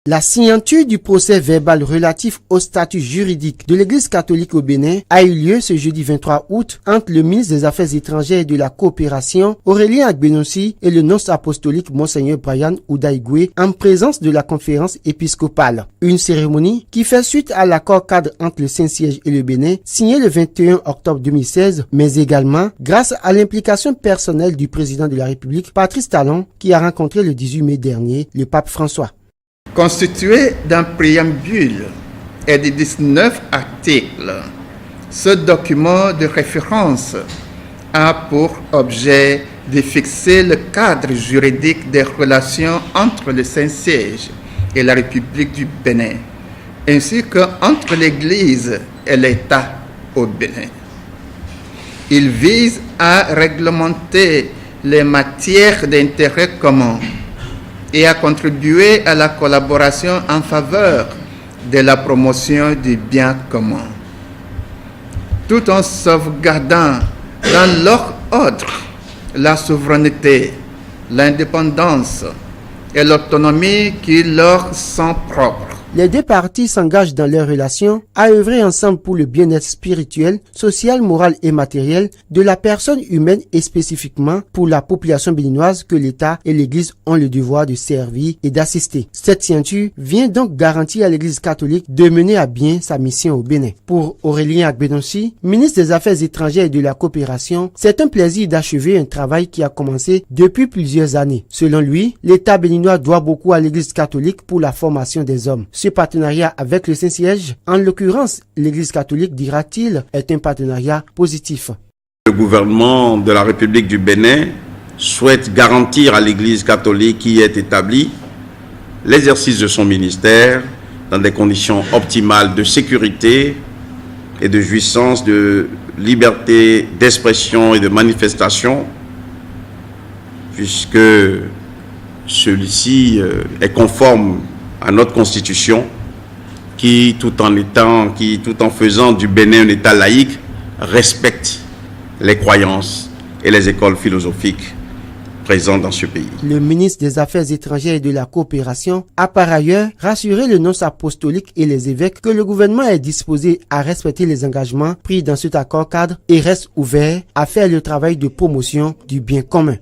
La signature du procès verbal relatif au statut juridique de l'Église catholique au Bénin a eu lieu ce jeudi 23 août entre le ministre des Affaires étrangères et de la Coopération, Aurélien Agbenossi, et le nonce apostolique Monseigneur Brian Oudaïgoué en présence de la conférence épiscopale. Une cérémonie qui fait suite à l'accord cadre entre le Saint-Siège et le Bénin, signé le 21 octobre 2016, mais également grâce à l'implication personnelle du président de la République, Patrice Talon, qui a rencontré le 18 mai dernier le pape François. Constitué d'un préambule et de 19 articles, ce document de référence a pour objet de fixer le cadre juridique des relations entre le Saint-Siège et la République du Bénin, ainsi qu'entre l'Église et l'État au Bénin. Il vise à réglementer les matières d'intérêt commun et à contribuer à la collaboration en faveur de la promotion du bien commun, tout en sauvegardant dans leur ordre la souveraineté, l'indépendance et l'autonomie qui leur sont propres. Les deux parties s'engagent dans leurs relations à œuvrer ensemble pour le bien-être spirituel, social, moral et matériel de la personne humaine et spécifiquement pour la population béninoise que l'État et l'Église ont le devoir de servir et d'assister. Cette signature vient donc garantir à l'Église catholique de mener à bien sa mission au Bénin. Pour Aurélien Agbenossi, ministre des Affaires étrangères et de la Coopération, c'est un plaisir d'achever un travail qui a commencé depuis plusieurs années. Selon lui, l'État béninois doit beaucoup à l'Église catholique pour la formation des hommes. Ce partenariat avec le Saint-Siège, en l'occurrence l'Église catholique, dira-t-il, est un partenariat positif. Le gouvernement de la République du Bénin souhaite garantir à l'Église catholique qui est établie l'exercice de son ministère dans des conditions optimales de sécurité et de jouissance de liberté d'expression et de manifestation, puisque celui-ci est conforme à notre constitution qui, tout en faisant du Bénin un État laïque, respecte les croyances et les écoles philosophiques présentes dans ce pays. Le ministre des Affaires étrangères et de la Coopération a par ailleurs rassuré le nonce apostolique et les évêques que le gouvernement est disposé à respecter les engagements pris dans cet accord cadre et reste ouvert à faire le travail de promotion du bien commun.